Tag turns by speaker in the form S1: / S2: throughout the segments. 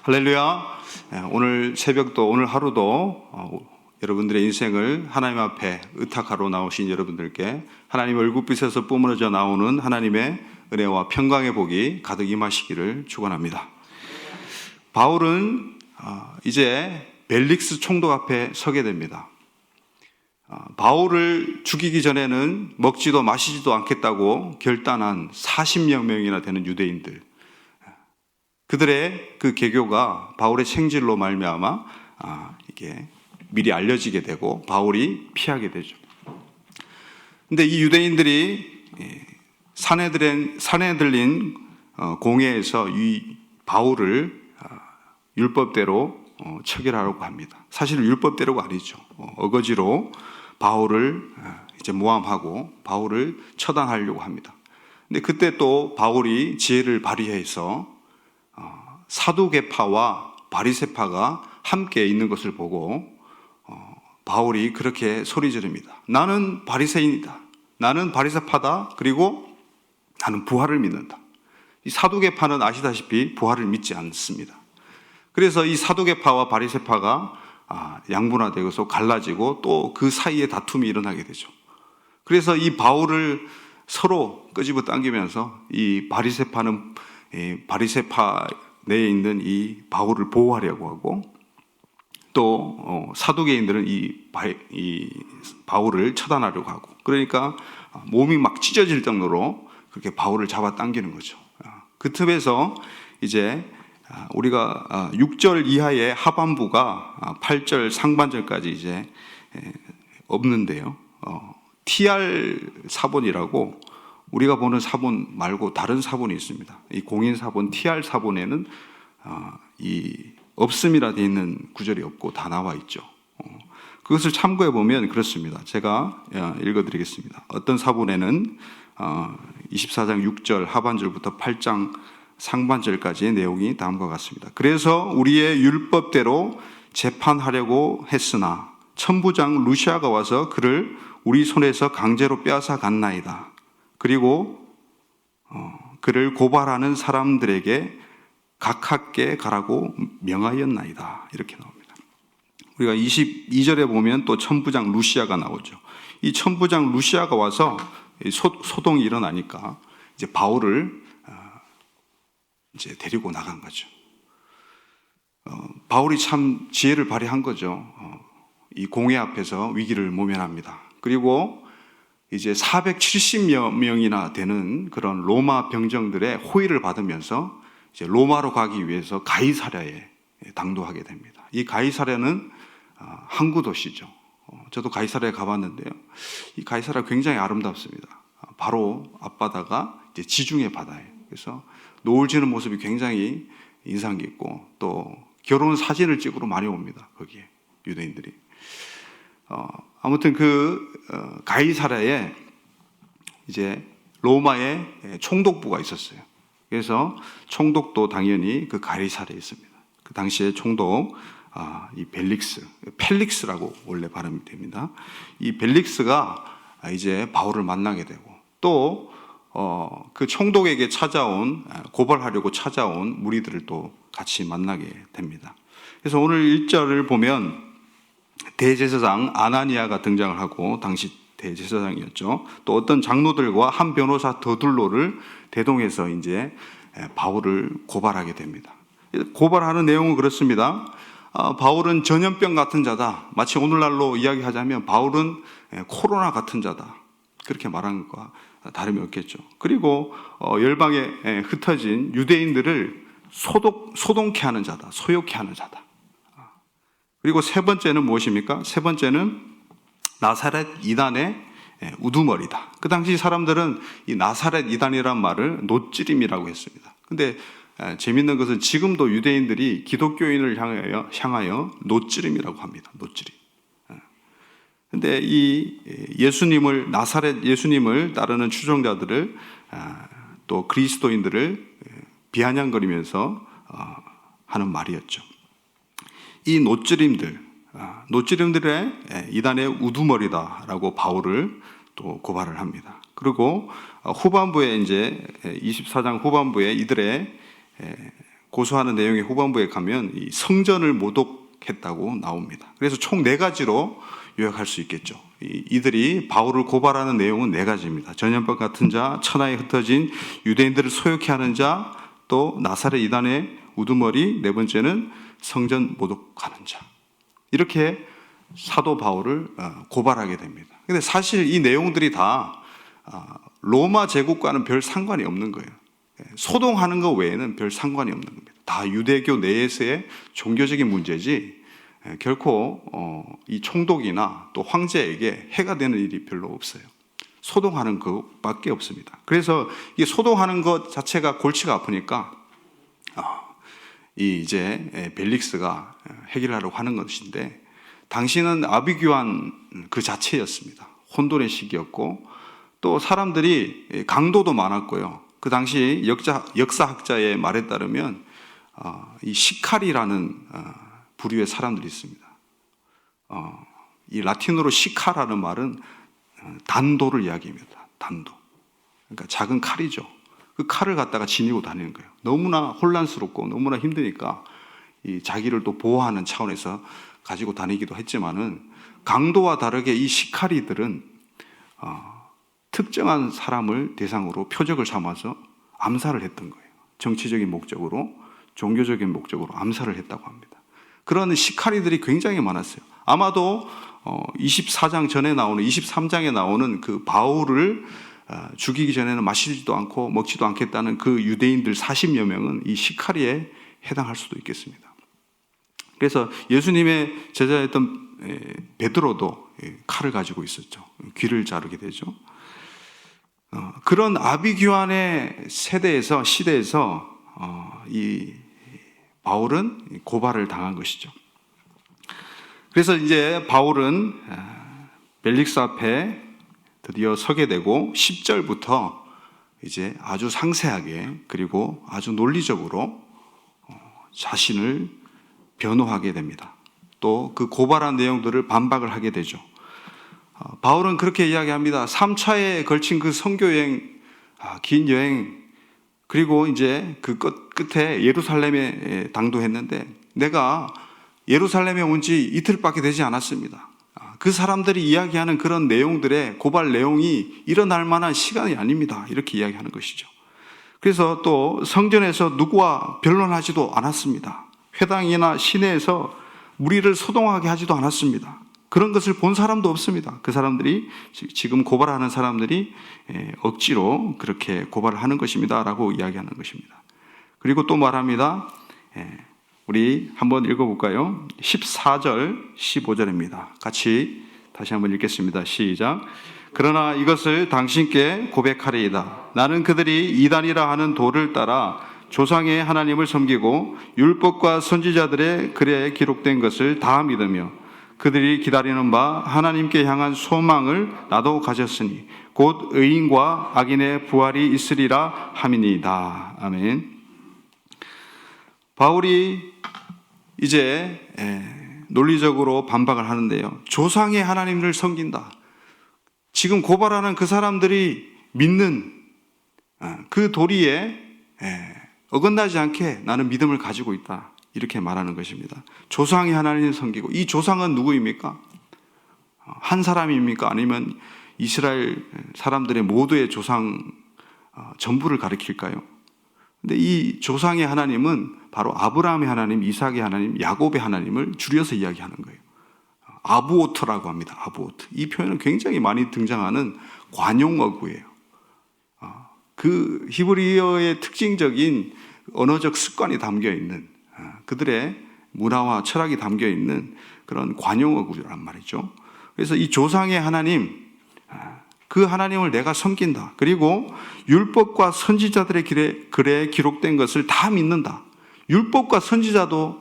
S1: 할렐루야. 오늘 새벽도 오늘 하루도 여러분들의 인생을 하나님 앞에 의탁하러 나오신 여러분들께 하나님 얼굴빛에서 뿜어져 나오는 하나님의 은혜와 평강의 복이 가득 임하시기를 축원합니다. 바울은 이제 벨릭스 총독 앞에 서게 됩니다. 바울을 죽이기 전에는 먹지도 마시지도 않겠다고 결단한 40여 명이나 되는 유대인들, 그들의 그 개교가 바울의 생질로 말미암아 이게 미리 알려지게 되고 바울이 피하게 되죠. 근데 이 유대인들이 사내들린 공회에서 이 바울을 율법대로 처결하려고 합니다. 사실은 율법대로가 아니죠. 어거지로 바울을 이제 모함하고 바울을 처단하려고 합니다. 근데 그때 또 바울이 지혜를 발휘해서 사두개파와 바리새파가 함께 있는 것을 보고 바울이 그렇게 소리 지릅니다. 나는 바리새인이다. 나는 바리새파다. 그리고 나는 부활을 믿는다. 이 사두개파는 아시다시피 부활을 믿지 않습니다. 그래서 이 사두개파와 바리새파가 양분화되어서 갈라지고 또 그 사이에 다툼이 일어나게 되죠. 그래서 이 바울을 서로 끄집어 당기면서 이 바리새파는 바리새파 내에 있는 이 바울을 보호하려고 하고 또 사두개인들은 이 바울을 처단하려고 하고, 그러니까 몸이 막 찢어질 정도로 그렇게 바울을 잡아 당기는 거죠. 그 틈에서 이제 우리가 6절 이하의 하반부가 8절 상반절까지 이제 없는데요. TR 사본이라고 우리가 보는 사본 말고 다른 사본이 있습니다. 이 공인 사본 TR 사본에는 이 없음이라 되어 있는 구절이 없고 다 나와 있죠. 그것을 참고해 보면 그렇습니다. 제가 읽어드리겠습니다. 어떤 사본에는 24장 6절 하반절부터 8장 상반절까지의 내용이 다음과 같습니다. 그래서 우리의 율법대로 재판하려고 했으나 천부장 루시아가 와서 그를 우리 손에서 강제로 빼앗아 갔나이다. 그리고 그를 고발하는 사람들에게 각하께 가라고 명하였나이다. 이렇게 나옵니다. 우리가 22절에 보면 또 천부장 루시아가 나오죠. 이 천부장 루시아가 와서 소동이 일어나니까 이제 바울을 이제 데리고 나간 거죠. 바울이 참 지혜를 발휘한 거죠. 이 공회 앞에서 위기를 모면합니다. 그리고 이제 470여 명이나 되는 그런 로마 병정들의 호의를 받으면서 이제 로마로 가기 위해서 가이사랴에 당도하게 됩니다. 이 가이사랴는 항구 도시죠. 저도 가이사랴에 가봤는데요. 이 가이사랴 굉장히 아름답습니다. 바로 앞바다가 이제 지중해 바다예요. 그래서 노을 지는 모습이 굉장히 인상 깊고 또 결혼 사진을 찍으러 많이 옵니다. 거기에 유대인들이. 아무튼 가이사랴에 이제 로마의 총독부가 있었어요. 그래서 총독도 당연히 그 가이사랴에 있습니다. 그 당시에 총독 이 펠릭스라고 원래 발음이 됩니다. 이 벨릭스가 이제 바울을 만나게 되고 또 그 총독에게 고발하려고 찾아온 무리들을 또 같이 만나게 됩니다. 그래서 오늘 1절을 보면 대제사장 아나니아가 등장을 하고, 당시 대제사장이었죠. 또 어떤 장로들과 한 변호사 더둘로를 대동해서 이제 바울을 고발하게 됩니다. 고발하는 내용은 그렇습니다. 바울은 전염병 같은 자다. 마치 오늘날로 이야기하자면 바울은 코로나 같은 자다. 그렇게 말한 것과 다름이 없겠죠. 그리고 열방에 흩어진 유대인들을 소동케 하는 자다. 소욕케 하는 자다. 그리고 세 번째는 무엇입니까? 세 번째는 나사렛 이단의 우두머리다. 그 당시 사람들은 이 나사렛 이단이란 말을 노찌림이라고 했습니다. 근데 재밌는 것은 지금도 유대인들이 기독교인을 향하여 노찌림이라고 합니다. 노찌림. 근데 이 나사렛 예수님을 따르는 추종자들을 또 그리스도인들을 비아냥거리면서 하는 말이었죠. 이 노찌림들의 이단의 우두머리다라고 바울을 또 고발을 합니다. 그리고 후반부에 이제 24장 후반부에 이들의 고소하는 내용의 후반부에 가면 이 성전을 모독했다고 나옵니다. 그래서 총 4가지로 요약할 수 있겠죠. 이들이 바울을 고발하는 내용은 4가지입니다. 전염병 같은 자, 천하에 흩어진 유대인들을 소욕케 하는 자, 또 나사렛 이단의 우두머리, 4번째는 성전 모독하는 자. 이렇게 사도 바울을 고발하게 됩니다. 근데 사실 이 내용들이 다 로마 제국과는 별 상관이 없는 거예요. 소동하는 것 외에는 별 상관이 없는 겁니다. 다 유대교 내에서의 종교적인 문제지 결코 이 총독이나 또 황제에게 해가 되는 일이 별로 없어요. 소동하는 것밖에 없습니다. 그래서 이 소동하는 것 자체가 골치가 아프니까 이제 벨릭스가 해결하려고 하는 것인데, 당시는 아비규환 그 자체였습니다. 혼돈의 시기였고, 또 사람들이 강도도 많았고요. 그 당시 역사학자의 말에 따르면 이 시칼이라는 부류의 사람들이 있습니다. 이 라틴어로 시카라는 말은 단도를 이야기합니다. 단도. 그러니까 작은 칼이죠. 그 칼을 갖다가 지니고 다니는 거예요. 너무나 혼란스럽고 너무나 힘드니까 이 자기를 또 보호하는 차원에서 가지고 다니기도 했지만은, 강도와 다르게 이 시카리들은 특정한 사람을 대상으로 표적을 삼아서 암살을 했던 거예요. 정치적인 목적으로, 종교적인 목적으로 암살을 했다고 합니다. 그런 시카리들이 굉장히 많았어요. 아마도 24장 전에 나오는, 23장에 나오는 그 바울을 죽이기 전에는 마시지도 않고 먹지도 않겠다는 그 유대인들 40여 명은 이 시카리에 해당할 수도 있겠습니다. 그래서 예수님의 제자였던 베드로도 칼을 가지고 있었죠. 귀를 자르게 되죠. 그런 아비규환의 시대에서 이 바울은 고발을 당한 것이죠. 그래서 이제 바울은 벨릭스 앞에 드디어 서게 되고, 10절부터 이제 아주 상세하게 그리고 아주 논리적으로 자신을 변호하게 됩니다. 또 그 고발한 내용들을 반박을 하게 되죠. 바울은 그렇게 이야기합니다. 3차에 걸친 그 선교여행, 긴 여행, 그리고 이제 그 끝에 예루살렘에 당도했는데, 내가 예루살렘에 온 지 이틀밖에 되지 않았습니다. 그 사람들이 이야기하는 그런 내용들의 고발 내용이 일어날 만한 시간이 아닙니다. 이렇게 이야기하는 것이죠. 그래서 또 성전에서 누구와 변론하지도 않았습니다. 회당이나 시내에서 무리를 소동하게 하지도 않았습니다. 그런 것을 본 사람도 없습니다. 그 사람들이, 지금 고발하는 사람들이 억지로 그렇게 고발을 하는 것입니다 라고 이야기하는 것입니다. 그리고 또 말합니다. 우리 한번 읽어볼까요? 14절, 15절입니다. 같이 다시 한번 읽겠습니다. 시작. 그러나 이것을 당신께 고백하리이다. 나는 그들이 이단이라 하는 도를 따라 조상의 하나님을 섬기고 율법과 선지자들의 글에 기록된 것을 다 믿으며 그들이 기다리는 바 하나님께 향한 소망을 나도 가졌으니 곧 의인과 악인의 부활이 있으리라 함이니이다. 아멘. 바울이 이제 논리적으로 반박을 하는데요. 조상의 하나님을 섬긴다. 지금 고발하는 그 사람들이 믿는 그 도리에 어긋나지 않게 나는 믿음을 가지고 있다. 이렇게 말하는 것입니다. 조상의 하나님을 섬기고, 이 조상은 누구입니까? 한 사람입니까? 아니면 이스라엘 사람들의 모두의 조상 전부를 가리킬까요? 근데 이 조상의 하나님은 바로 아브라함의 하나님, 이삭의 하나님, 야곱의 하나님을 줄여서 이야기하는 거예요. 아부오트라고 합니다. 아부오트. 이 표현은 굉장히 많이 등장하는 관용어구예요. 그 히브리어의 특징적인 언어적 습관이 담겨있는, 그들의 문화와 철학이 담겨있는 그런 관용어구란 말이죠. 그래서 이 조상의 하나님, 그 하나님을 내가 섬긴다. 그리고 율법과 선지자들의 글에 기록된 것을 다 믿는다. 율법과 선지자도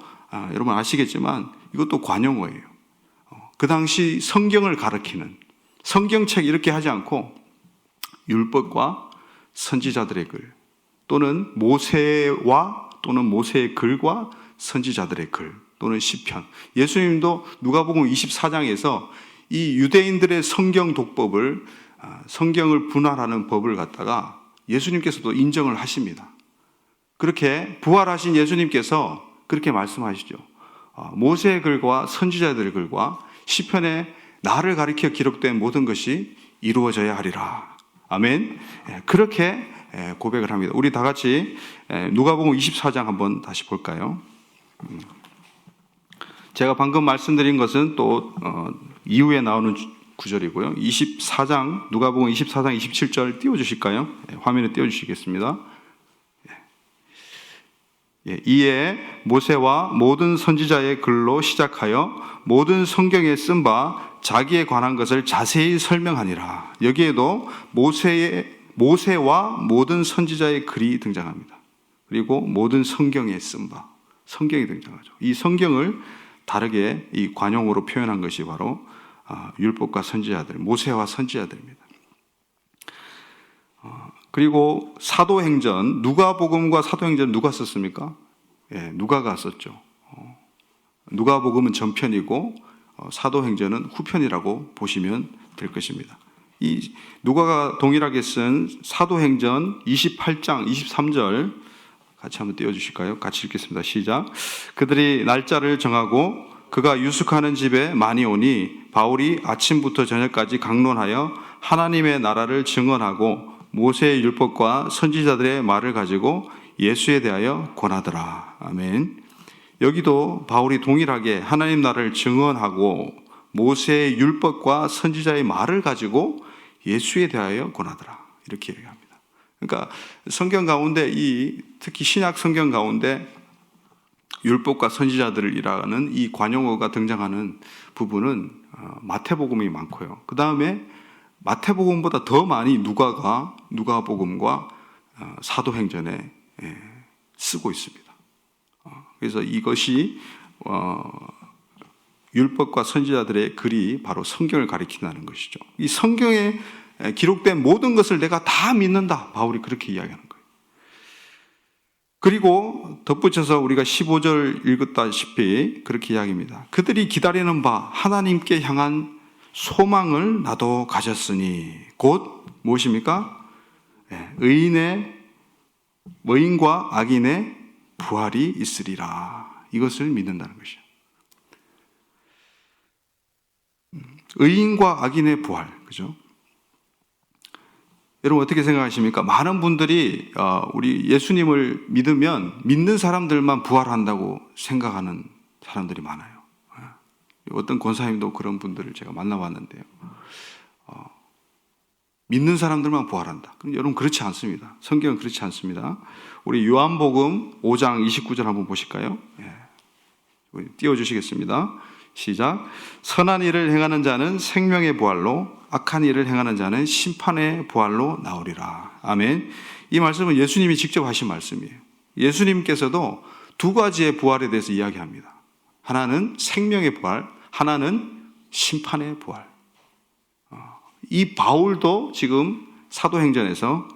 S1: 여러분 아시겠지만 이것도 관용어예요. 그 당시 성경을 가리키는, 성경책 이렇게 하지 않고 율법과 선지자들의 글, 또는 모세와 또는 모세의 글과 선지자들의 글, 또는 시편. 예수님도 누가복음 24장에서 이 유대인들의 성경 독법을, 성경을 분할하는 법을 갖다가 예수님께서도 인정을 하십니다. 그렇게 부활하신 예수님께서 그렇게 말씀하시죠. 모세의 글과 선지자들의 글과 시편에 나를 가리켜 기록된 모든 것이 이루어져야 하리라. 아멘. 그렇게 고백을 합니다. 우리 다 같이 누가복음 24장 한번 다시 볼까요? 제가 방금 말씀드린 것은 또 이후에 나오는 구절이고요. 24장, 누가복음 24장 27절 띄워주실까요? 화면에 띄워주시겠습니다. 이에 모세와 모든 선지자의 글로 시작하여 모든 성경에 쓴 바 자기에 관한 것을 자세히 설명하니라. 여기에도 모세와 모든 선지자의 글이 등장합니다. 그리고 모든 성경에 쓴 바, 성경이 등장하죠. 이 성경을 다르게 이 관용어로 표현한 것이 바로 율법과 선지자들, 모세와 선지자들입니다. 그리고 사도행전, 누가복음과 사도행전 누가 썼습니까? 누가가 썼죠. 누가복음은 전편이고 사도행전은 후편이라고 보시면 될 것입니다. 이 누가가 동일하게 쓴 사도행전 28장 23절 같이 한번 띄워주실까요? 같이 읽겠습니다. 시작. 그들이 날짜를 정하고 그가 유숙하는 집에 많이 오니 바울이 아침부터 저녁까지 강론하여 하나님의 나라를 증언하고 모세의 율법과 선지자들의 말을 가지고 예수에 대하여 권하더라. 아멘. 여기도 바울이 동일하게 하나님 나라를 증언하고 모세의 율법과 선지자의 말을 가지고 예수에 대하여 권하더라. 이렇게 얘기합니다. 그러니까 성경 가운데 특히 신약 성경 가운데 율법과 선지자들이라는 이 관용어가 등장하는 부분은 마태복음이 많고요. 그 다음에 마태복음보다 더 많이 누가복음과 사도행전에 쓰고 있습니다. 그래서 이것이 율법과 선지자들의 글이 바로 성경을 가리킨다는 것이죠. 이 성경에 기록된 모든 것을 내가 다 믿는다. 바울이 그렇게 이야기하는 거예요. 그리고 덧붙여서 우리가 15절 읽었다시피 그렇게 이야기합니다. 그들이 기다리는 바 하나님께 향한 소망을 나도 가졌으니 곧 무엇입니까? 의인과 악인의 부활이 있으리라. 이것을 믿는다는 것이죠. 의인과 악인의 부활, 그죠? 여러분 어떻게 생각하십니까? 많은 분들이 우리 예수님을 믿으면 믿는 사람들만 부활한다고 생각하는 사람들이 많아요. 어떤 권사님도 그런 분들을 제가 만나봤는데요. 믿는 사람들만 부활한다. 그럼 여러분 그렇지 않습니다. 성경은 그렇지 않습니다. 우리 요한복음 5장 29절 한번 보실까요? 띄워주시겠습니다. 시작. 선한 일을 행하는 자는 생명의 부활로, 악한 일을 행하는 자는 심판의 부활로 나오리라. 아멘. 이 말씀은 예수님이 직접 하신 말씀이에요. 예수님께서도 두 가지의 부활에 대해서 이야기합니다. 하나는 생명의 부활, 하나는 심판의 부활. 이 바울도 지금 사도행전에서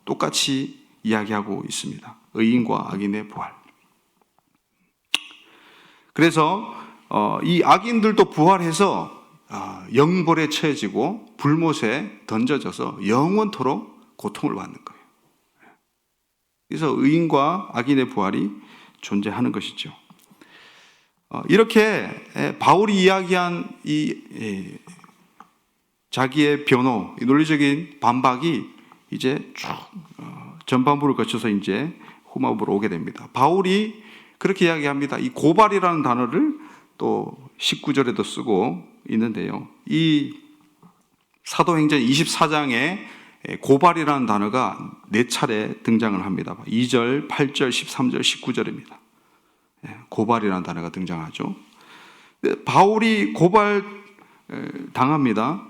S1: 똑같이 이야기하고 있습니다. 의인과 악인의 부활. 그래서 이 악인들도 부활해서 영벌에 처해지고 불못에 던져져서 영원토록 고통을 받는 거예요. 그래서 의인과 악인의 부활이 존재하는 것이죠. 이렇게 바울이 이야기한 이 자기의 변호, 논리적인 반박이 이제 쭉 전반부를 거쳐서 이제 후반부로 오게 됩니다. 바울이 그렇게 이야기합니다. 이 고발이라는 단어를 또 19절에도 쓰고 있는데요. 이 사도행전 24장에 고발이라는 단어가 4차례 등장을 합니다. 2절, 8절, 13절, 19절입니다. 고발이라는 단어가 등장하죠. 바울이 고발 당합니다.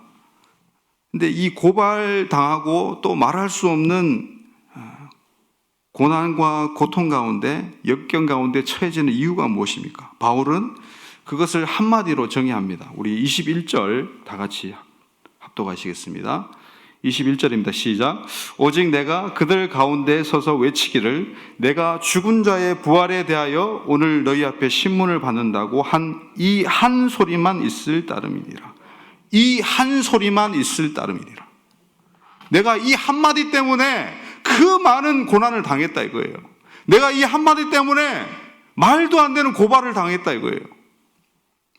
S1: 근데 이 고발 당하고 또 말할 수 없는 고난과 고통 가운데, 역경 가운데 처해지는 이유가 무엇입니까? 바울은 그것을 한마디로 정의합니다. 우리 21절 다 같이 합독하시겠습니다. 21절입니다. 시작. 오직 내가 그들 가운데 서서 외치기를 내가 죽은 자의 부활에 대하여 오늘 너희 앞에 신문을 받는다고 이 한 소리만 있을 따름이니라. 이 한 소리만 있을 따름이니라. 내가 이 한마디 때문에 그 많은 고난을 당했다 이거예요. 내가 이 한마디 때문에 말도 안 되는 고발을 당했다 이거예요.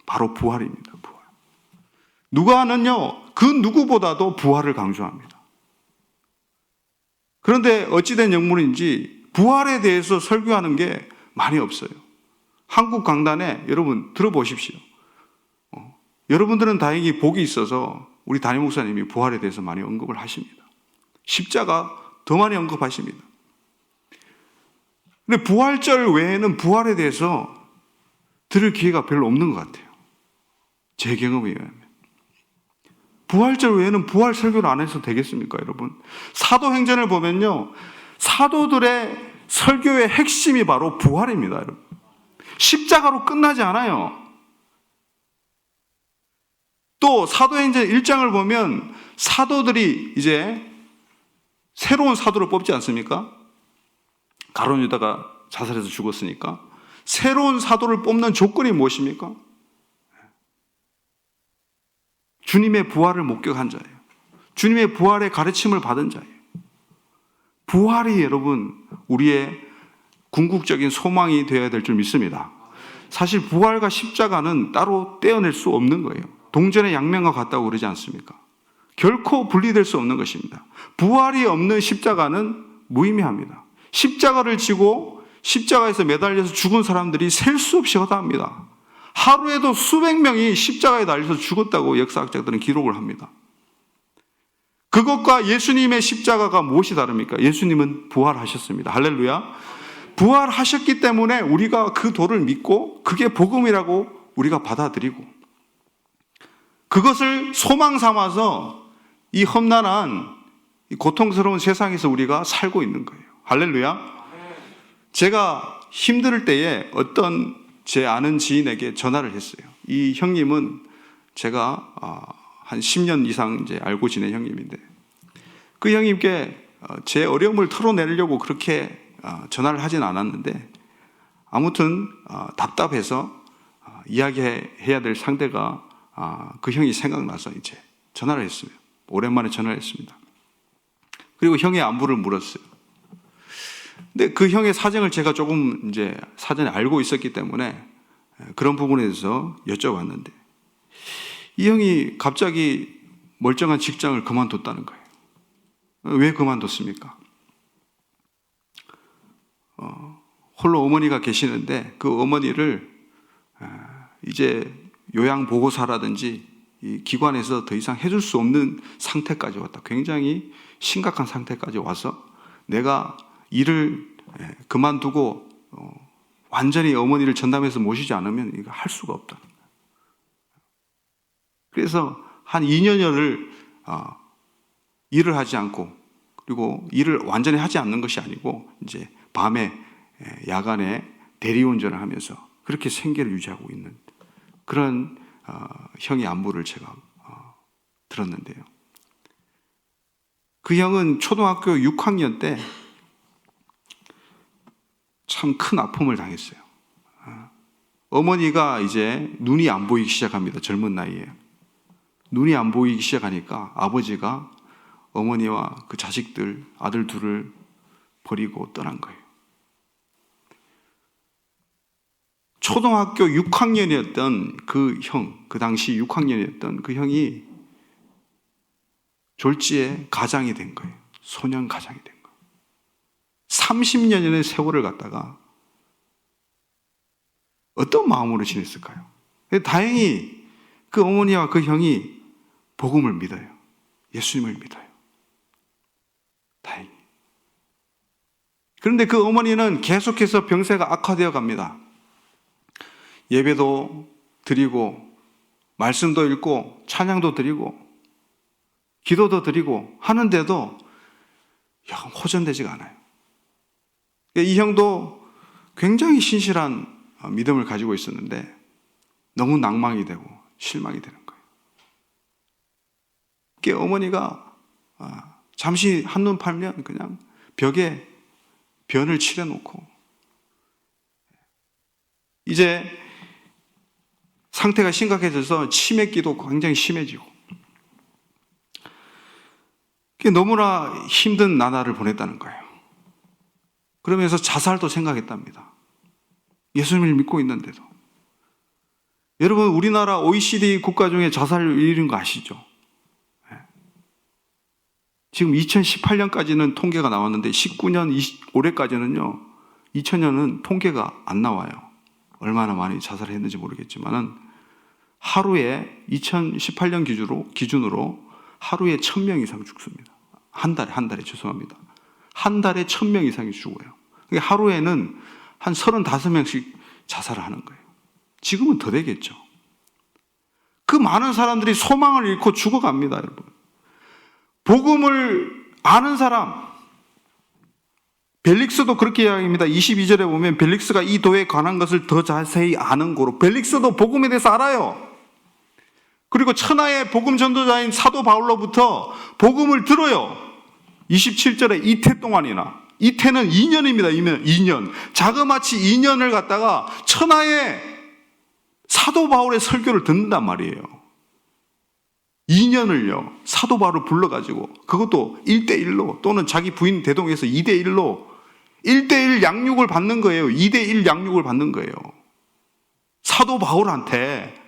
S1: 바로 부활입니다. 부활. 누가는요, 그 누구보다도 부활을 강조합니다. 그런데 어찌된 영문인지 부활에 대해서 설교하는 게 많이 없어요. 한국 강단에 여러분 들어보십시오. 여러분들은 다행히 복이 있어서 우리 담임 목사님이 부활에 대해서 많이 언급을 하십니다. 십자가 더 많이 언급하십니다. 근데 부활절 외에는 부활에 대해서 들을 기회가 별로 없는 것 같아요. 제 경험에 의하면. 부활절 외에는 부활 설교를 안 해서 되겠습니까, 여러분? 사도행전을 보면요, 사도들의 설교의 핵심이 바로 부활입니다, 여러분. 십자가로 끝나지 않아요. 또 사도행전 1장을 보면 사도들이 이제 새로운 사도를 뽑지 않습니까? 가룟 유다가 자살해서 죽었으니까. 새로운 사도를 뽑는 조건이 무엇입니까? 주님의 부활을 목격한 자예요. 주님의 부활의 가르침을 받은 자예요. 부활이 여러분 우리의 궁극적인 소망이 되어야 될 줄 믿습니다. 사실 부활과 십자가는 따로 떼어낼 수 없는 거예요. 동전의 양면과 같다고 그러지 않습니까? 결코 분리될 수 없는 것입니다. 부활이 없는 십자가는 무의미합니다. 십자가를 지고 십자가에서 매달려서 죽은 사람들이 셀 수 없이 허다합니다. 하루에도 수백 명이 십자가에 달려서 죽었다고 역사학자들은 기록을 합니다. 그것과 예수님의 십자가가 무엇이 다릅니까? 예수님은 부활하셨습니다. 할렐루야. 부활하셨기 때문에 우리가 그 도를 믿고 그게 복음이라고 우리가 받아들이고 그것을 소망 삼아서 이 험난한 이 고통스러운 세상에서 우리가 살고 있는 거예요. 할렐루야. 제가 힘들 때에 어떤 제 아는 지인에게 전화를 했어요. 이 형님은 제가 한 10년 이상 이제 알고 지낸 형님인데 그 형님께 제 어려움을 털어내려고 그렇게 전화를 하진 않았는데 아무튼 답답해서 이야기해야 될 상대가 그 형이 생각나서 이제 전화를 했어요. 오랜만에 전화를 했습니다. 그리고 형의 안부를 물었어요. 근데 그 형의 사정을 제가 조금 이제 사전에 알고 있었기 때문에 그런 부분에 대해서 여쭤봤는데 이 형이 갑자기 멀쩡한 직장을 그만뒀다는 거예요. 왜 그만뒀습니까? 홀로 어머니가 계시는데 그 어머니를 이제 요양보호사라든지 이 기관에서 더 이상 해줄 수 없는 상태까지 왔다. 굉장히 심각한 상태까지 와서 내가 일을 그만두고 완전히 어머니를 전담해서 모시지 않으면 이거 할 수가 없다. 그래서 한 2년여를 일을 하지 않고 그리고 일을 완전히 하지 않는 것이 아니고 이제 밤에 야간에 대리운전을 하면서 그렇게 생계를 유지하고 있는 그런 형의 안부를 제가 들었는데요. 그 형은 초등학교 6학년 때 참 큰 아픔을 당했어요. 어머니가 이제 눈이 안 보이기 시작합니다. 젊은 나이에. 눈이 안 보이기 시작하니까 아버지가 어머니와 그 자식들, 아들 둘을 버리고 떠난 거예요. 초등학교 6학년이었던 그 형, 그 당시 6학년이었던 그 형이 졸지에 가장이 된 거예요. 소년 가장이 된 거예요. 30년의 세월을 갖다가 어떤 마음으로 지냈을까요? 다행히 그 어머니와 그 형이 복음을 믿어요. 예수님을 믿어요. 다행히. 그런데 그 어머니는 계속해서 병세가 악화되어 갑니다. 예배도 드리고 말씀도 읽고 찬양도 드리고 기도도 드리고 하는데도 영 호전되지가 않아요. 이 형도 굉장히 신실한 믿음을 가지고 있었는데 너무 낭망이 되고 실망이 되는 거예요. 그게 어머니가 잠시 한눈 팔면 그냥 벽에 변을 칠해놓고 이제 상태가 심각해져서 치매기도 굉장히 심해지고 너무나 힘든 나날을 보냈다는 거예요. 그러면서 자살도 생각했답니다. 예수님을 믿고 있는데도. 여러분, 우리나라 OECD 국가 중에 자살률 1위인 거 아시죠? 지금 2018년까지는 통계가 나왔는데 19년, 올해까지는요, 2000년은 통계가 안 나와요. 얼마나 많이 자살을 했는지 모르겠지만은 하루에 2018년 기준으로 하루에 1000명 이상 죽습니다. 한 달에 죄송합니다. 한 달에 1000명 이상이 죽어요. 그러니까 하루에는 한 35명씩 자살을 하는 거예요. 지금은 더 되겠죠. 그 많은 사람들이 소망을 잃고 죽어갑니다, 여러분. 복음을 아는 사람, 벨릭스도 그렇게 이야기합니다. 22절에 보면 벨릭스가 이 도에 관한 것을 더 자세히 아는 고로. 벨릭스도 복음에 대해서 알아요. 그리고 천하의 복음 전도자인 사도 바울로부터 복음을 들어요. 27절에 이태 동안이나. 이태는 2년입니다. 2년. 자그마치 2년을 갖다가 천하의 사도 바울의 설교를 듣는단 말이에요. 2년을요, 사도 바울을 불러가지고, 그것도 1대1로, 또는 자기 부인 대동해서 2대1로, 1대1 양육을 받는 거예요. 2대1 양육을 받는 거예요. 사도 바울한테,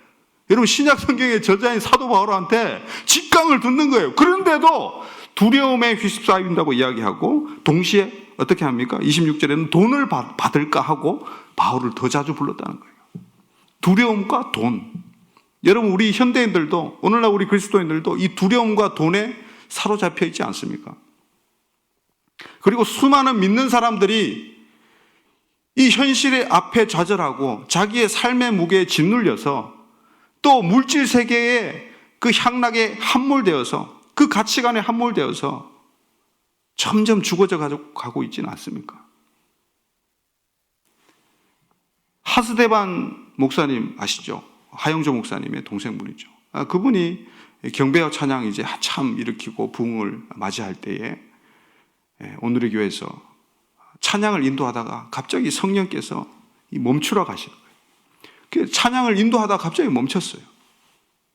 S1: 여러분, 신약 성경의 저자인 사도 바울한테 직강을 듣는 거예요. 그런데도 두려움에 휩싸인다고 이야기하고, 동시에 어떻게 합니까? 26절에는 돈을 받을까 하고, 바울을 더 자주 불렀다는 거예요. 두려움과 돈. 여러분, 우리 현대인들도, 오늘날 우리 그리스도인들도 이 두려움과 돈에 사로잡혀 있지 않습니까? 그리고 수많은 믿는 사람들이 이 현실의 앞에 좌절하고 자기의 삶의 무게에 짓눌려서 또 물질 세계의 그 향락에 함몰되어서 그 가치관에 함몰되어서 점점 죽어져 가고 있지는 않습니까? 하스데반 목사님 아시죠? 하영조 목사님의 동생분이죠. 그분이 경배와 찬양 이제 한참 일으키고 부흥을 맞이할 때에 오늘의 교회에서 찬양을 인도하다가 갑자기 성령께서 멈추라 가시는 거예요. 찬양을 인도하다가 갑자기 멈췄어요.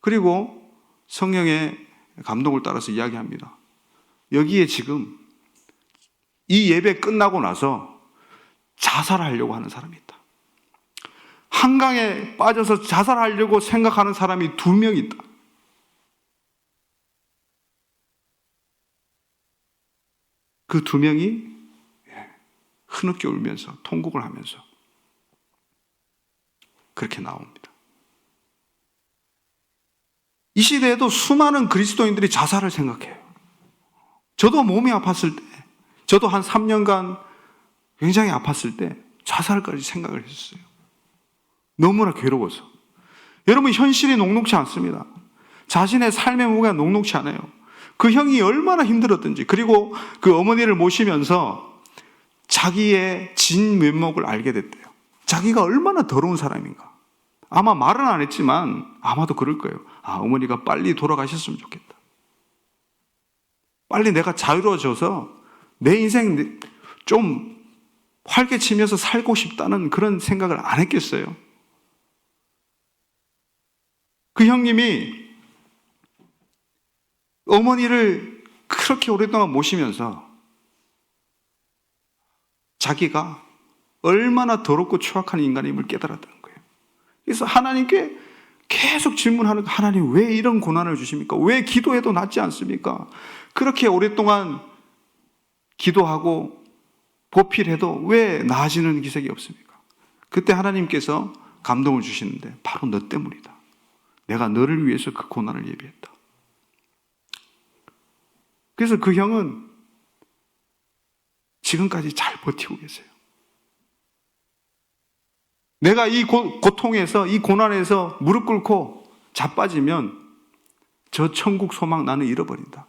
S1: 그리고 성령의 감동을 따라서 이야기합니다. 여기에 지금 이 예배 끝나고 나서 자살하려고 하는 사람이 있다. 한강에 빠져서 자살하려고 생각하는 사람이 2명 있다. 그 2명이 흐느껴 울면서 통곡을 하면서 그렇게 나옵니다. 이 시대에도 수많은 그리스도인들이 자살을 생각해요. 저도 몸이 아팠을 때, 저도 한 3년간 굉장히 아팠을 때 자살까지 생각을 했었어요. 너무나 괴로워서. 여러분, 현실이 녹록치 않습니다. 자신의 삶의 무게가 녹록치 않아요. 그 형이 얼마나 힘들었든지, 그리고 그 어머니를 모시면서 자기의 진 면목을 알게 됐대요. 자기가 얼마나 더러운 사람인가. 아마 말은 안 했지만 아마도 그럴 거예요. 어머니가 빨리 돌아가셨으면 좋겠다. 빨리 내가 자유로워져서 내 인생 좀 활개치면서 살고 싶다는 그런 생각을 안 했겠어요. 그 형님이 어머니를 그렇게 오랫동안 모시면서 자기가 얼마나 더럽고 추악한 인간임을 깨달았다는 거예요. 그래서 하나님께 계속 질문하는 거예요. 하나님, 왜 이런 고난을 주십니까? 왜 기도해도 낫지 않습니까? 그렇게 오랫동안 기도하고 보필해도 왜 나아지는 기색이 없습니까? 그때 하나님께서 감동을 주시는데 바로 너 때문이다. 내가 너를 위해서 그 고난을 예비했다. 그래서 그 형은 지금까지 잘 버티고 계세요. 내가 이 고통에서, 이 고난에서 무릎 꿇고 자빠지면 저 천국 소망 나는 잃어버린다.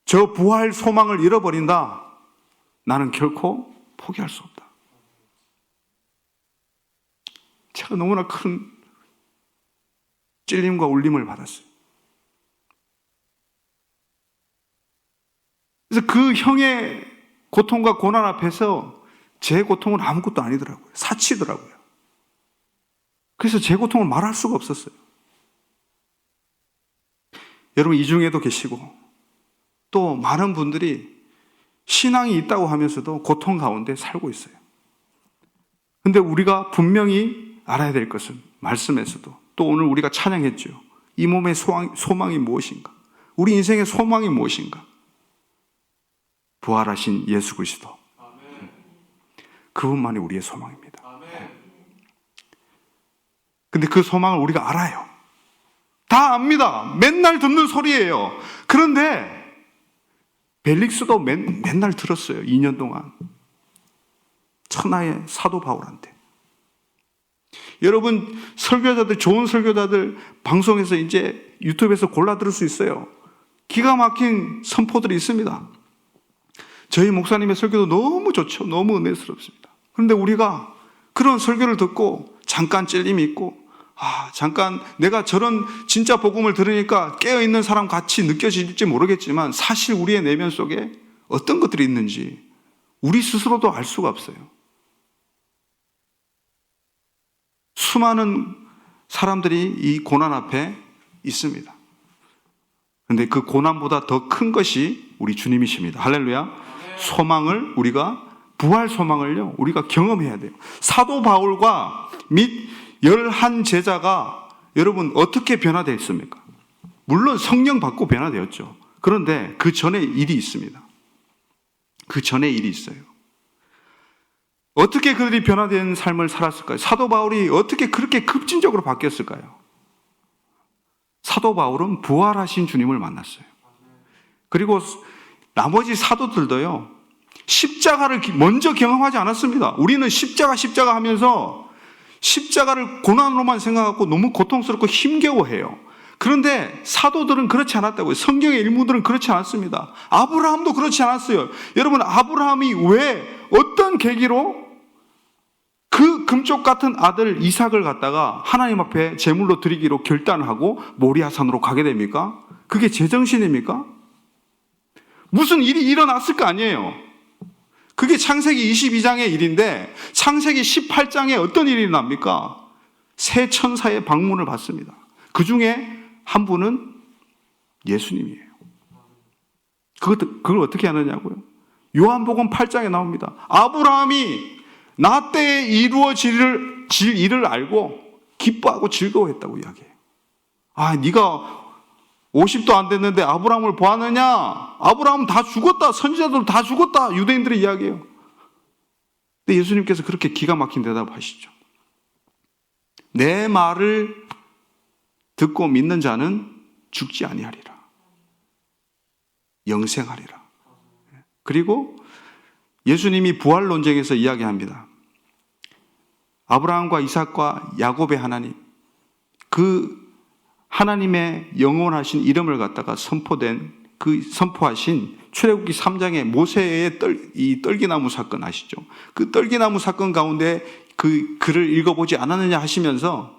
S1: 저 부활 소망을 잃어버린다. 나는 결코 포기할 수 없다. 제가 너무나 큰 찔림과 울림을 받았어요. 그래서 그 형의 고통과 고난 앞에서 제 고통은 아무것도 아니더라고요. 사치더라고요. 그래서 제 고통을 말할 수가 없었어요. 여러분, 이 중에도 계시고 또 많은 분들이 신앙이 있다고 하면서도 고통 가운데 살고 있어요. 근데 우리가 분명히 알아야 될 것은 말씀에서도 또 오늘 우리가 찬양했죠. 이 몸의 소망이 무엇인가? 우리 인생의 소망이 무엇인가? 부활하신 예수 그리스도. 그분만이 우리의 소망입니다. 근데 그 소망을 우리가 알아요. 다 압니다. 맨날 듣는 소리예요. 그런데 벨릭스도 맨날 들었어요. 2년 동안. 천하의 사도 바울한테. 여러분, 설교자들, 좋은 설교자들 방송에서 이제 유튜브에서 골라 들을 수 있어요. 기가 막힌 선포들이 있습니다. 저희 목사님의 설교도 너무 좋죠. 너무 은혜스럽습니다. 그런데 우리가 그런 설교를 듣고 잠깐 찔림이 있고, 잠깐 내가 저런 진짜 복음을 들으니까 깨어있는 사람 같이 느껴질지 모르겠지만 사실 우리의 내면 속에 어떤 것들이 있는지 우리 스스로도 알 수가 없어요. 수많은 사람들이 이 고난 앞에 있습니다. 그런데 그 고난보다 더 큰 것이 우리 주님이십니다. 할렐루야. 소망을 우리가, 부활 소망을요, 우리가 경험해야 돼요. 사도 바울과 및 11 제자가 여러분 어떻게 변화되어 있습니까? 물론 성령 받고 변화되었죠. 그런데 그 전에 일이 있습니다. 그 전에 일이 있어요. 어떻게 그들이 변화된 삶을 살았을까요? 사도 바울이 어떻게 그렇게 급진적으로 바뀌었을까요? 사도 바울은 부활하신 주님을 만났어요. 그리고 나머지 사도들도요, 십자가를 먼저 경험하지 않았습니다. 우리는 십자가 하면서 십자가를 고난으로만 생각하고 너무 고통스럽고 힘겨워해요. 그런데 사도들은 그렇지 않았다고요. 성경의 일무들은 그렇지 않았습니다. 아브라함도 그렇지 않았어요. 여러분, 아브라함이 왜 어떤 계기로 그 금쪽 같은 아들 이삭을 갖다가 하나님 앞에 제물로 드리기로 결단하고 모리아산으로 가게 됩니까? 그게 제정신입니까? 무슨 일이 일어났을 거 아니에요. 그게 창세기 22장의 일인데 창세기 18장에 어떤 일이 일어납니까? 새 천사의 방문을 받습니다. 그 중에 한 분은 예수님이에요. 그걸 어떻게 하느냐고요? 요한복음 8장에 나옵니다. 아브라함이 나 때에 이루어질 일을 알고 기뻐하고 즐거워했다고 이야기해요. 네가 50도 안 됐는데 아브라함을 보았느냐? 아브라함은 다 죽었다. 선지자들 다 죽었다. 유대인들이 이야기해요. 근데 예수님께서 그렇게 기가 막힌 대답하시죠. 내 말을 듣고 믿는 자는 죽지 아니하리라. 영생하리라. 그리고 예수님이 부활 논쟁에서 이야기합니다. 아브라함과 이삭과 야곱의 하나님, 그 하나님의 영원하신 이름을 갖다가 선포하신 출애굽기 3장의 모세의 이 떨기나무 사건 아시죠? 그 떨기나무 사건 가운데 그 글을 읽어보지 않았느냐 하시면서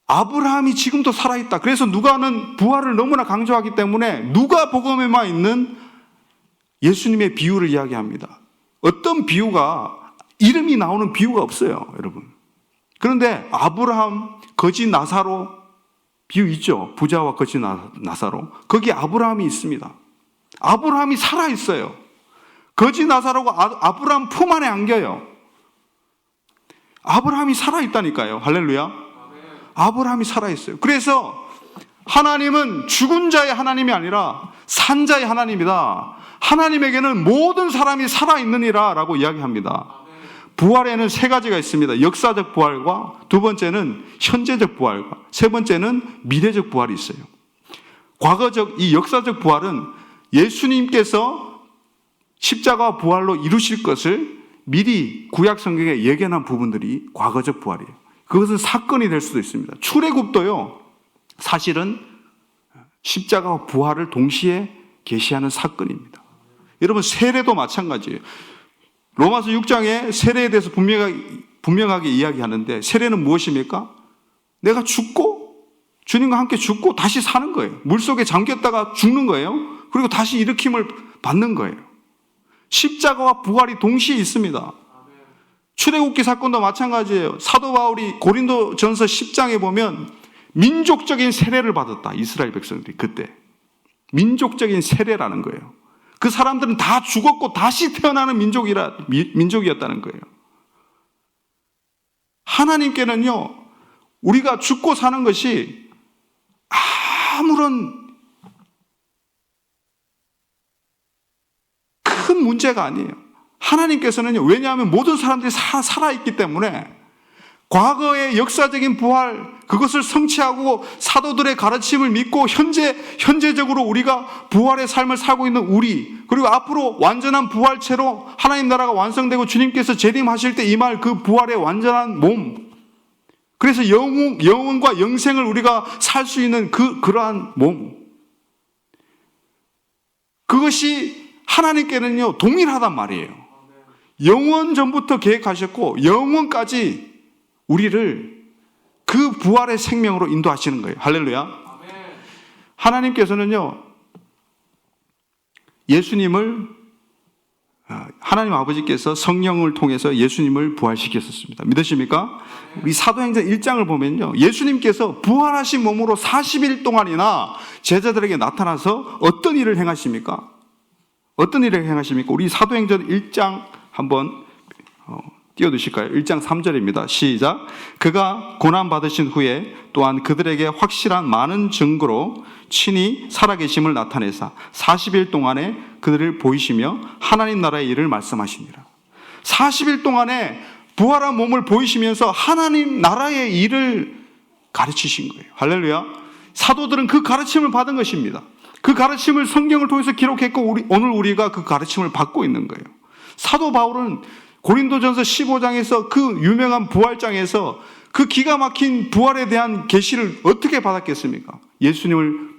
S1: 아브라함이 지금도 살아있다. 그래서 누가는 부활을 너무나 강조하기 때문에 누가복음에만 있는 예수님의 비유를 이야기합니다. 어떤 비유가, 이름이 나오는 비유가 없어요, 여러분. 그런데 아브라함, 거지 나사로 비유 있죠? 부자와 거지 나사로. 거기 아브라함이 있습니다. 아브라함이 살아있어요. 거지 나사로가 아브라함 품 안에 안겨요. 아브라함이 살아있다니까요. 할렐루야. 아브라함이 살아있어요. 그래서 하나님은 죽은 자의 하나님이 아니라 산 자의 하나님이다. 하나님에게는 모든 사람이 살아있느니라 라고 이야기합니다. 부활에는 세 가지가 있습니다. 역사적 부활과 두 번째는 현재적 부활과 세 번째는 미래적 부활이 있어요. 과거적, 이 역사적 부활은 예수님께서 십자가 부활로 이루실 것을 미리 구약 성경에 예견한 부분들이 과거적 부활이에요. 그것은 사건이 될 수도 있습니다. 출애굽도요, 사실은 십자가와 부활을 동시에 계시하는 사건입니다. 여러분, 세례도 마찬가지예요. 로마서 6장에 세례에 대해서 분명하게 이야기하는데, 세례는 무엇입니까? 내가 죽고 주님과 함께 죽고 다시 사는 거예요. 물속에 잠겼다가 죽는 거예요. 그리고 다시 일으킴을 받는 거예요. 십자가와 부활이 동시에 있습니다. 출애굽기 사건도 마찬가지예요. 사도 바울이 고린도전서 10장에 보면 민족적인 세례를 받았다. 이스라엘 백성들이 그때 민족적인 세례라는 거예요. 그 사람들은 다 죽었고 다시 태어나는 민족이었다는 거예요. 하나님께는요, 우리가 죽고 사는 것이 아무런 큰 문제가 아니에요. 하나님께서는요, 왜냐하면 모든 사람들이 살아있기 때문에 과거의 역사적인 부활, 그것을 성취하고 사도들의 가르침을 믿고 현재적으로 우리가 부활의 삶을 살고 있는 우리, 그리고 앞으로 완전한 부활체로 하나님 나라가 완성되고 주님께서 재림하실 때 임할 그 부활의 완전한 몸, 그래서 영혼과 영생을 우리가 살 수 있는 그러한 몸, 그것이 하나님께는요 동일하단 말이에요. 영원 전부터 계획하셨고 영원까지 우리를 그 부활의 생명으로 인도하시는 거예요. 할렐루야. 하나님께서는요, 하나님 아버지께서 성령을 통해서 예수님을 부활시켰었습니다. 믿으십니까? 우리 사도행전 1장을 보면요, 예수님께서 부활하신 몸으로 40일 동안이나 제자들에게 나타나서 어떤 일을 행하십니까? 어떤 일을 행하십니까? 우리 사도행전 1장 한번 띄워두실까요? 1장 3절입니다. 시작. 그가 고난받으신 후에 또한 그들에게 확실한 많은 증거로 친히 살아계심을 나타내사 40일 동안에 그들을 보이시며 하나님 나라의 일을 말씀하시니라. 40일 동안에 부활한 몸을 보이시면서 하나님 나라의 일을 가르치신 거예요. 할렐루야. 사도들은 그 가르침을 받은 것입니다. 그 가르침을 성경을 통해서 기록했고 오늘 우리가 그 가르침을 받고 있는 거예요. 사도 바울은 고린도전서 15장에서 그 유명한 부활장에서 그 기가 막힌 부활에 대한 계시를 어떻게 받았겠습니까?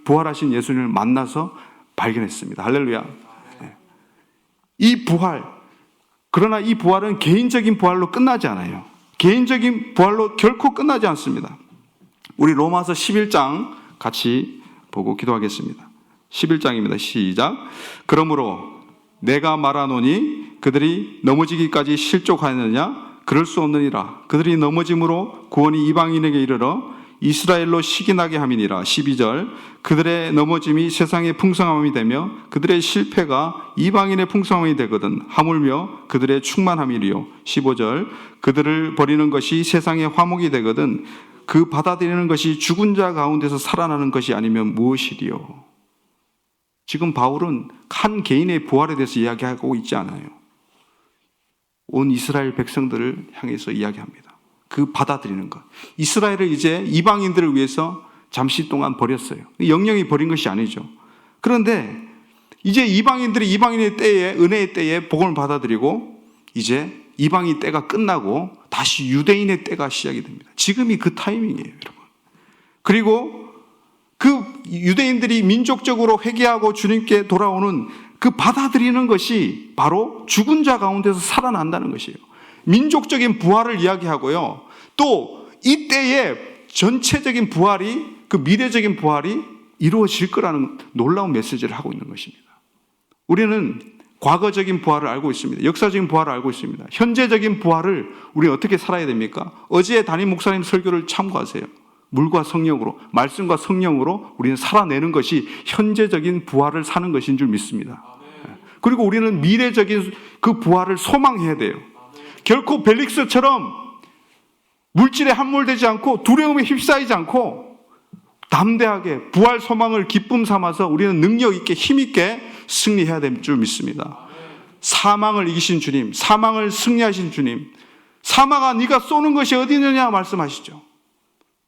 S1: 부활하신 예수님을 만나서 발견했습니다. 할렐루야. 이 부활, 그러나 이 부활은 개인적인 부활로 끝나지 않아요. 개인적인 부활로 결코 끝나지 않습니다. 우리 로마서 11장 같이 보고 기도하겠습니다. 11장입니다. 시작. 그러므로 내가 말하노니 그들이 넘어지기까지 실족하였느냐? 그럴 수 없느니라. 그들이 넘어짐으로 구원이 이방인에게 이르러 이스라엘로 시기나게 함이니라. 12절. 그들의 넘어짐이 세상의 풍성함이 되며 그들의 실패가 이방인의 풍성함이 되거든 하물며 그들의 충만함이리요. 15절. 그들을 버리는 것이 세상의 화목이 되거든 그 받아들이는 것이 죽은 자 가운데서 살아나는 것이 아니면 무엇이리요. 지금 바울은 한 개인의 부활에 대해서 이야기하고 있지 않아요. 온 이스라엘 백성들을 향해서 이야기합니다. 그 받아들이는 것. 이스라엘을 이제 이방인들을 위해서 잠시 동안 버렸어요. 영영이 버린 것이 아니죠. 그런데 이제 이방인들이 이방인의 때에, 은혜의 때에 복음을 받아들이고 이제 이방인 때가 끝나고 다시 유대인의 때가 시작이 됩니다. 지금이 그 타이밍이에요, 여러분. 그리고 그 유대인들이 민족적으로 회개하고 주님께 돌아오는 그 받아들이는 것이 바로 죽은 자 가운데서 살아난다는 것이에요. 민족적인 부활을 이야기하고요. 또 이때에 전체적인 부활이, 그 미래적인 부활이 이루어질 거라는 놀라운 메시지를 하고 있는 것입니다. 우리는 과거적인 부활을 알고 있습니다. 역사적인 부활을 알고 있습니다. 현재적인 부활을 우리 어떻게 살아야 됩니까? 어제 담임 목사님 설교를 참고하세요. 물과 성령으로, 말씀과 성령으로 우리는 살아내는 것이 현재적인 부활을 사는 것인 줄 믿습니다. 그리고 우리는 미래적인 그 부활을 소망해야 돼요. 결코 벨릭스처럼 물질에 함몰되지 않고 두려움에 휩싸이지 않고 담대하게 부활 소망을 기쁨 삼아서 우리는 능력 있게 힘 있게 승리해야 될 줄 믿습니다. 사망을 이기신 주님, 사망을 승리하신 주님, 사망아 네가 쏘는 것이 어디 있느냐 말씀하시죠.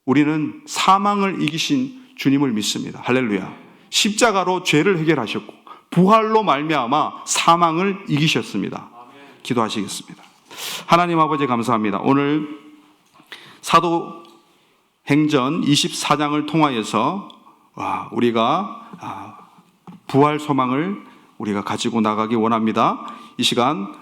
S1: 우리는 사망을 이기신 주님을 믿습니다. 할렐루야. 십자가로 죄를 해결하셨고 부활로 말미암아 사망을 이기셨습니다. 기도하시겠습니다. 하나님 아버지 감사합니다. 오늘 사도행전 24장을 통하여서 우리가 부활 소망을 우리가 가지고 나가기 원합니다. 이 시간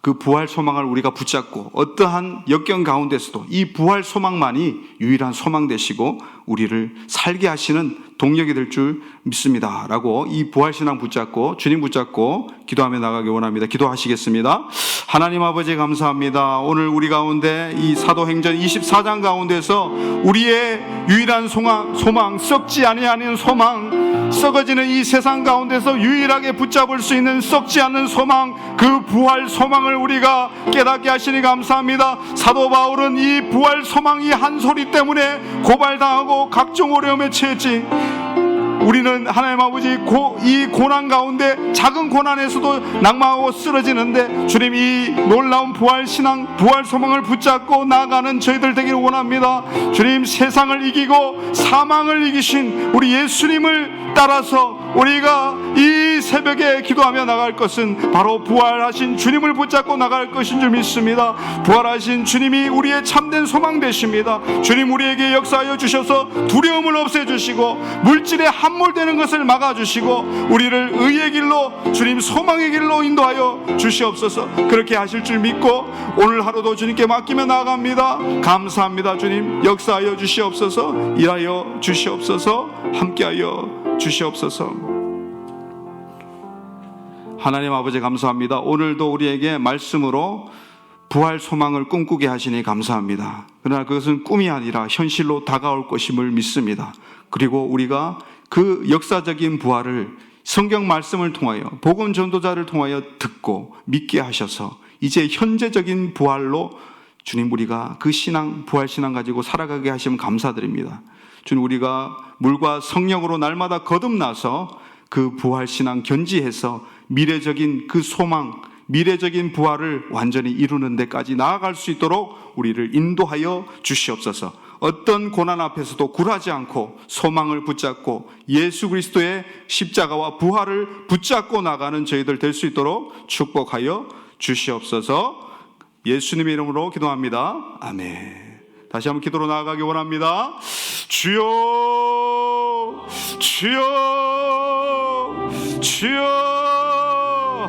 S1: 그 부활 소망을 우리가 붙잡고 어떠한 역경 가운데서도 이 부활 소망만이 유일한 소망 되시고 우리를 살게 하시는 동력이 될 줄 믿습니다 라고 이 부활신앙 붙잡고 주님 붙잡고 기도하며 나가기 원합니다. 기도하시겠습니다. 하나님 아버지 감사합니다. 오늘 우리 가운데 이 사도행전 24장 가운데서 우리의 유일한 소망, 썩지 아니하는 소망, 썩어지는 이 세상 가운데서 유일하게 붙잡을 수 있는 썩지 않는 소망, 그 부활 소망을 우리가 깨닫게 하시니 감사합니다. 사도 바울은 이 부활 소망이 한 소리 때문에 고발당하고 각종 어려움에 처했지. 우리는 하나님 아버지 이 고난 가운데 작은 고난에서도 낙망하고 쓰러지는데 주님, 이 놀라운 부활신앙, 부활 소망을 붙잡고 나아가는 저희들 되기를 원합니다. 주님, 세상을 이기고 사망을 이기신 우리 예수님을 따라서 우리가 이 새벽에 기도하며 나갈 것은 바로 부활하신 주님을 붙잡고 나갈 것인 줄 믿습니다. 부활하신 주님이 우리의 참된 소망 되십니다. 주님, 우리에게 역사하여 주셔서 두려움을 없애주시고 물질에 함몰되는 것을 막아주시고 우리를 의의 길로, 주님 소망의 길로 인도하여 주시옵소서. 그렇게 하실 줄 믿고 오늘 하루도 주님께 맡기며 나아갑니다. 감사합니다. 주님, 역사하여 주시옵소서. 일하여 주시옵소서. 함께하여 주시옵소서. 하나님 아버지 감사합니다. 오늘도 우리에게 말씀으로 부활 소망을 꿈꾸게 하시니 감사합니다. 그러나 그것은 꿈이 아니라 현실로 다가올 것임을 믿습니다. 그리고 우리가 그 역사적인 부활을 성경 말씀을 통하여, 복음 전도자를 통하여 듣고 믿게 하셔서 이제 현재적인 부활로 주님, 우리가 그 신앙, 부활 신앙 가지고 살아가게 하시면 감사드립니다. 주님, 우리가 물과 성령으로 날마다 거듭나서 그 부활 신앙 견지해서 미래적인 그 소망, 미래적인 부활을 완전히 이루는 데까지 나아갈 수 있도록 우리를 인도하여 주시옵소서. 어떤 고난 앞에서도 굴하지 않고 소망을 붙잡고 예수 그리스도의 십자가와 부활을 붙잡고 나가는 저희들 될 수 있도록 축복하여 주시옵소서. 예수님의 이름으로 기도합니다. 아멘. 다시 한번 기도로 나아가기 원합니다. 주여, 주여, 주여.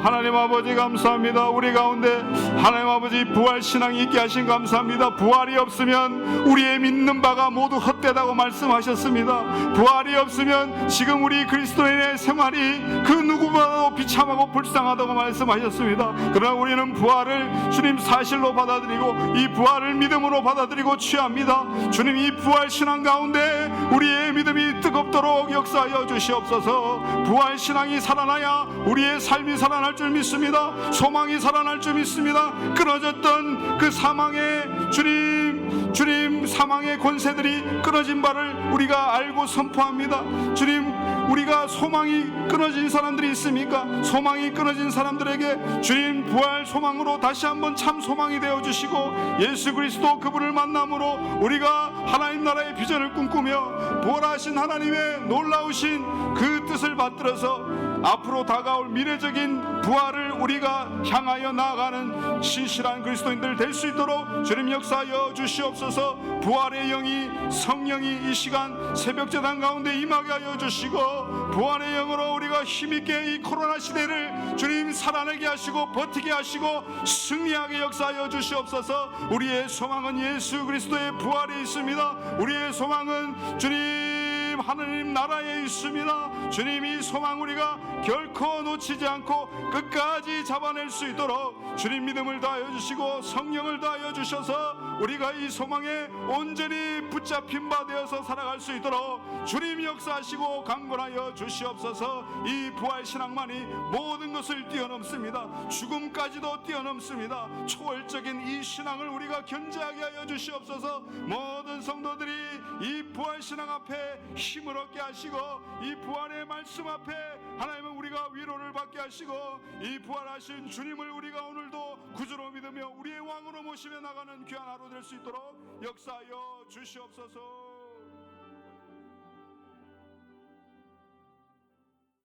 S1: 하나님 아버지 감사합니다. 우리 가운데 하나님 아버지 부활 신앙이 있게 하신 감사합니다. 부활이 없으면 우리의 믿는 바가 모두 헛되다고 말씀하셨습니다. 부활이 없으면 지금 우리 그리스도인의 생활이 그 누구보다도 비참하고 불쌍하다고 말씀하셨습니다. 그러나 우리는 부활을 주님 사실로 받아들이고 이 부활을 믿음으로 받아들이고 취합니다. 주님, 이 부활 신앙 가운데 우리의 믿음이 뜨겁도록 역사하여 주시옵소서. 부활 신앙이 살아나야 우리의 삶이 살아날 줄 믿습니다. 소망이 살아날 줄 믿습니다. 끊어졌던 그 사망의 주님 사망의 권세들이 끊어진 바를 우리가 알고 선포합니다. 주님, 우리가 소망이 끊어진 사람들이 있습니까? 소망이 끊어진 사람들에게 주님 부활 소망으로 다시 한번 참 소망이 되어주시고 예수 그리스도 그분을 만남으로 우리가 하나님 나라의 비전을 꿈꾸며 부활하신 하나님의 놀라우신 그 뜻을 받들어서 앞으로 다가올 미래적인 부활을 우리가 향하여 나아가는 신실한 그리스도인들 될 수 있도록 주님 역사하여 주시옵소서. 부활의 영이, 성령이 이 시간 새벽제단 가운데 임하게 하여 주시고 부활의 영으로 우리가 힘있게 이 코로나 시대를 주님 살아내게 하시고 버티게 하시고 승리하게 역사하여 주시옵소서. 우리의 소망은 예수 그리스도의 부활에 있습니다. 우리의 소망은 주님 하느님 나라에 있습니다. 주님, 이 소망 우리가 결코 놓치지 않고 끝까지 잡아낼 수 있도록 주님 믿음을 다하여 주시고 성령을 다하여 주셔서 우리가 이 소망에 온전히 붙잡힌 바 되어서 살아갈 수 있도록 주님 역사하시고 강건하여 주시옵소서. 이 부활 신앙만이 모든 것을 뛰어넘습니다. 죽음까지도 뛰어넘습니다. 초월적인 이 신앙을 우리가 견지하게 하여 주시옵소서. 모든 성도들이 이 부활 신앙 앞에 힘을 얻게 하시고 이 부활의 말씀 앞에 하나님은 우리가 위로를 받게 하시고 이 부활하신 주님을 우리가 오늘도 구주로 믿으며 우리의 왕으로 모시며 나가는 귀한 하루 될 수 있도록 역사하여 주시옵소서.